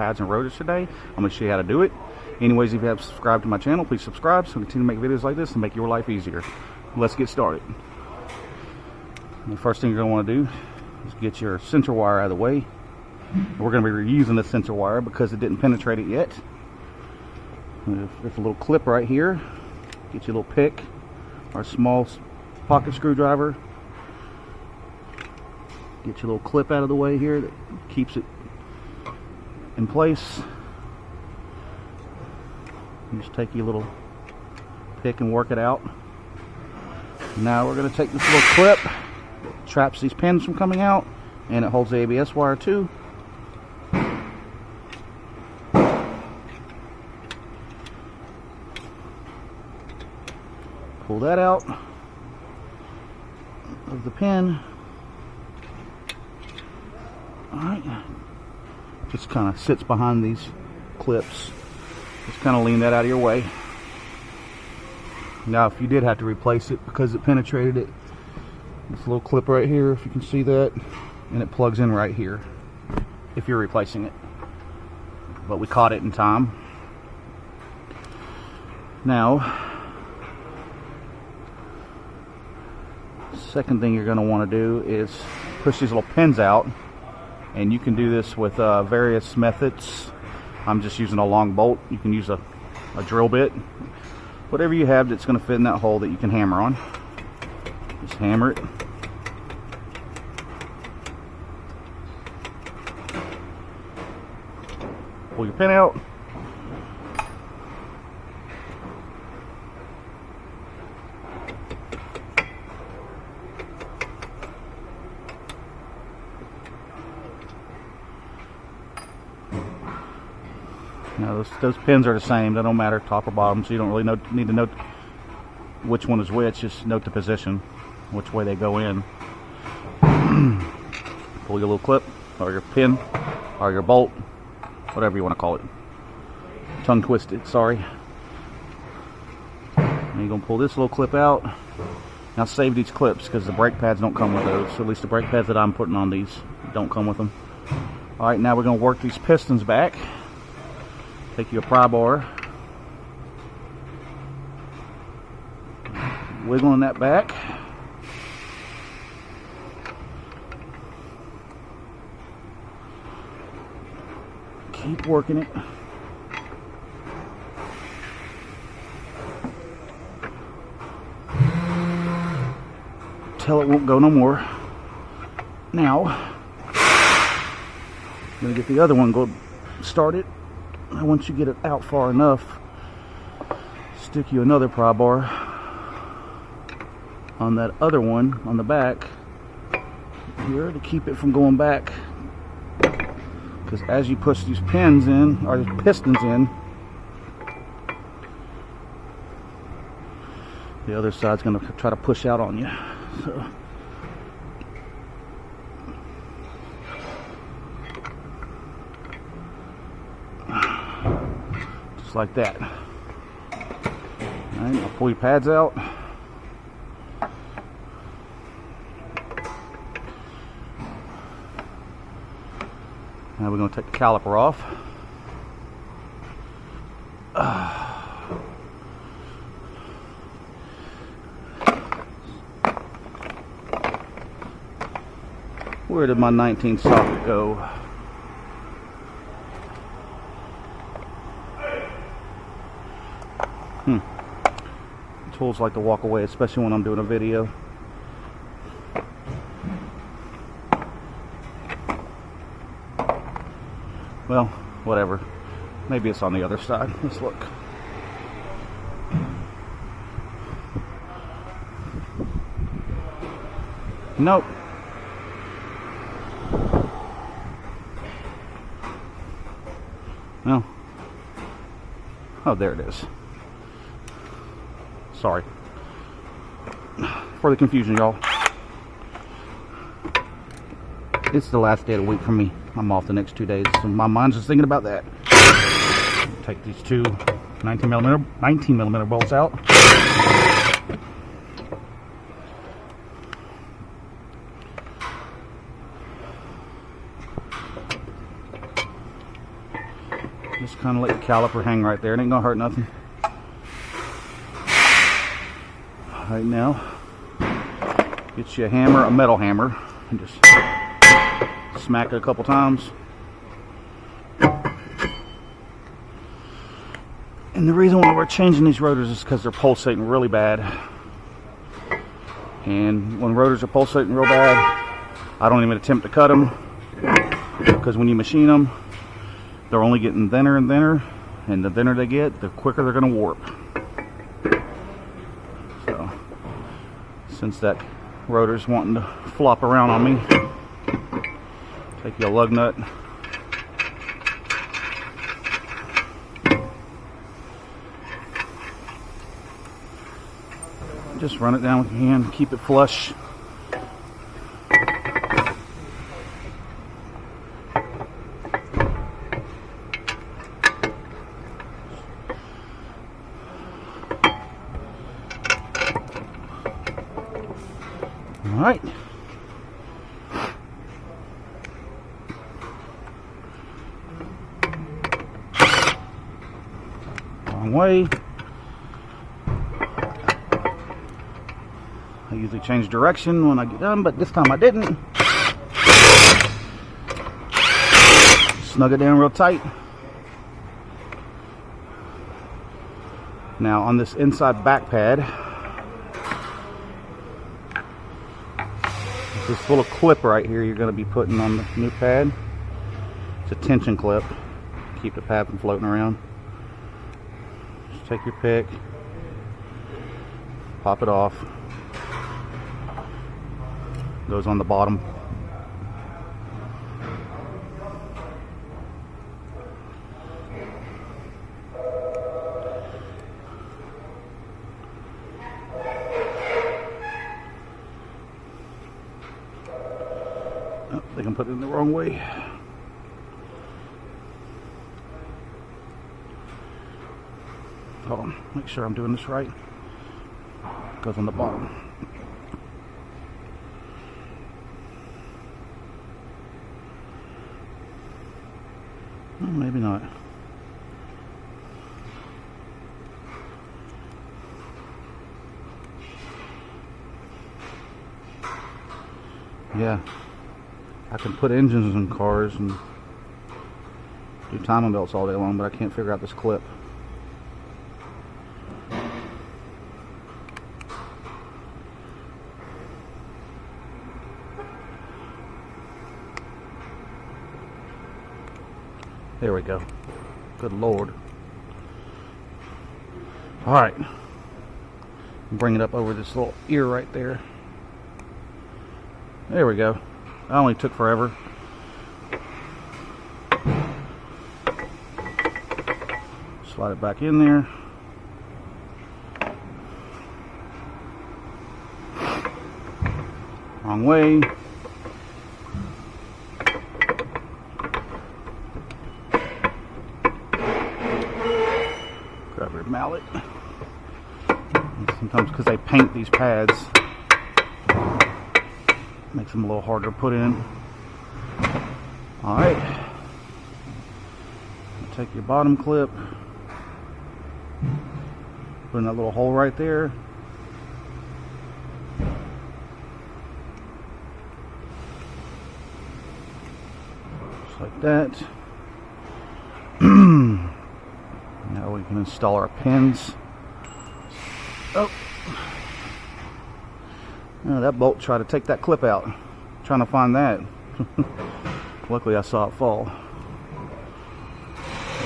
pads and rotors today. I'm going to show you how to do it. Anyways, if you have subscribed to my channel, please subscribe so I continue to make videos like this and make your life easier. Let's get started. The first thing you're going to want to do is get your sensor wire out of the way. We're going to be reusing the sensor wire because it didn't penetrate it yet. There's a little clip right here. Get you a little pick or a small pocket screwdriver. Get your little clip out of the way here that keeps it in place. You just take your little pick and work it out. Now we're going to take this little clip that traps these pins from coming out, and it holds the ABS wire too. Pull that out of the pin. Alright, just kind of sits behind these clips. Just kind of lean that out of your way. Now if you did have to replace it because it penetrated it, this little clip right here, if you can see that, and it plugs in right here if you're replacing it. But we caught it in time. Now, second thing you're going to want to do is push these little pins out, and you can do this with various methods. I'm just using a long bolt. You can use a drill bit, whatever you have that's going to fit in that hole that you can hammer on. Just hammer it. Pull your pin out. Now those pins are the same. They don't matter top or bottom, so you don't really need to know which one is which. Just note the position, which way they go in. Pull your little clip, or your pin, or your bolt, whatever you want to call it. Tongue twisted, sorry. And you're going to pull this little clip out. Now save these clips because the brake pads don't come with those. So at least the brake pads that I'm putting on these don't come with them. Alright, now we're going to work these pistons back. Take your pry bar, wiggling that back. Keep working it. Till it won't go no more. Now, I'm going to get the other one started. And once you get it out far enough, stick you another pry bar on that other one on the back here to keep it from going back. Because as you push these pins in, or these pistons in, the other side's going to try to push out on you. So, just like that. Alright, I'll pull your pads out. Now we're going to take the caliper off. Where did my 19 socket go? Tools like to walk away, especially when I'm doing a video. Well, whatever. Maybe it's on the other side. Let's look. Nope. No. Oh, there it is. Sorry for the confusion, y'all. It's the last day of the week for me. I'm off the next 2 days, so my mind's just thinking about that. Take these two 19 millimeter bolts out. just kind of let your caliper hang right there. It ain't gonna hurt nothing. Right now, get you a hammer, a metal hammer, and just smack it a couple times. And the reason why we're changing these rotors is because they're pulsating really bad. And when rotors are pulsating real bad, I don't even attempt to cut them, because when you machine them, they're only getting thinner and thinner, and the thinner they get, the quicker they're going to warp. So, since that rotor's wanting to flop around on me, take your lug nut, just run it down with your hand, keep it flush. All right. Wrong way. I usually change direction when I get done, but this time I didn't. Snug it down real tight. Now on this inside back pad, this little clip right here you're going to be putting on the new pad. It's a tension clip. Keep the pad from floating around. Just take your pick, pop it off. Goes on the bottom. Oh, they can put it in the wrong way. Hold on, make sure I'm doing this right. Goes on the bottom. Oh, maybe not. Yeah, I can put engines in cars and do timing belts all day long, but I can't figure out this clip. There we go. Good Lord. Alright. Bring it up over this little ear right there. There we go. That only took forever. Slide it back in there. Wrong way. Grab your mallet. And sometimes because they paint these pads, makes them a little harder to put in. Alright. Take your bottom clip, put in that little hole right there. Just like that. Now we can install our pins. Oh. Oh, that bolt tried to take that clip out. Trying to find that. Luckily I saw it fall.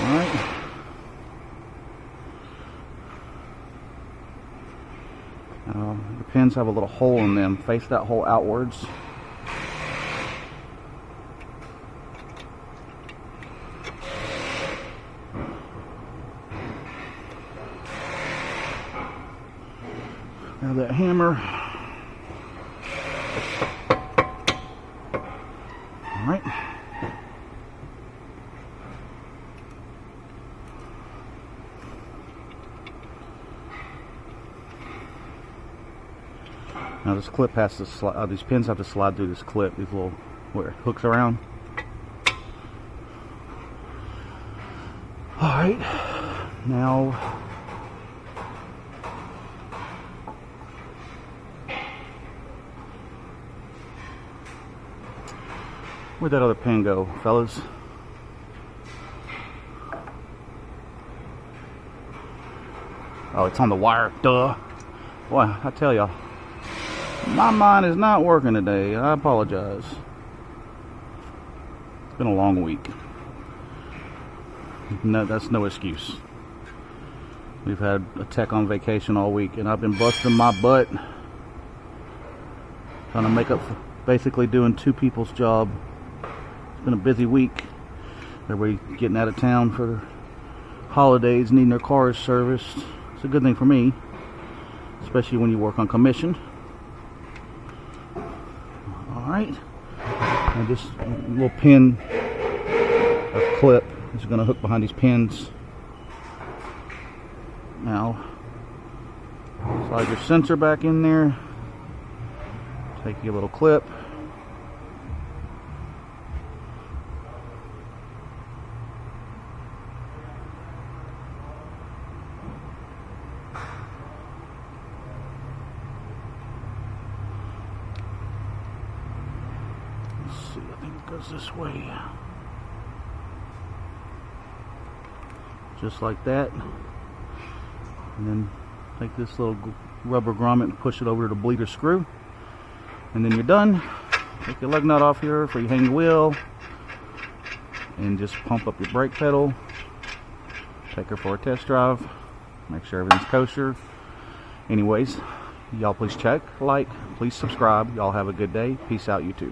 Alright. The pins have a little hole in them. Face that hole outwards. Now that hammer. Alright. Now this clip has to slide, these pins have to slide through this clip, these little, where it hooks around. Alright, now where'd that other pin go, fellas? Oh, it's on the wire, duh. Boy, I tell y'all, my mind is not working today. I apologize. It's been a long week. No, that's no excuse. We've had a tech on vacation all week, and I've been busting my butt trying to make up for basically doing two people's job. It's been a busy week. Everybody getting out of town for the holidays, needing their cars serviced. It's a good thing for me, especially when you work on commission. Alright, and this little pin or clip is going to hook behind these pins. Now, slide your sensor back in there, take your little clip, let's see, I think it goes this way. Just like that, and then take this little rubber grommet and push it over to the bleeder screw, and then you're done. Take your lug nut off here before you hang the wheel, and just pump up your brake pedal. Take her for a test drive, make sure everything's kosher. Anyways, y'all please check, like, please subscribe. Y'all have a good day. Peace out, YouTube.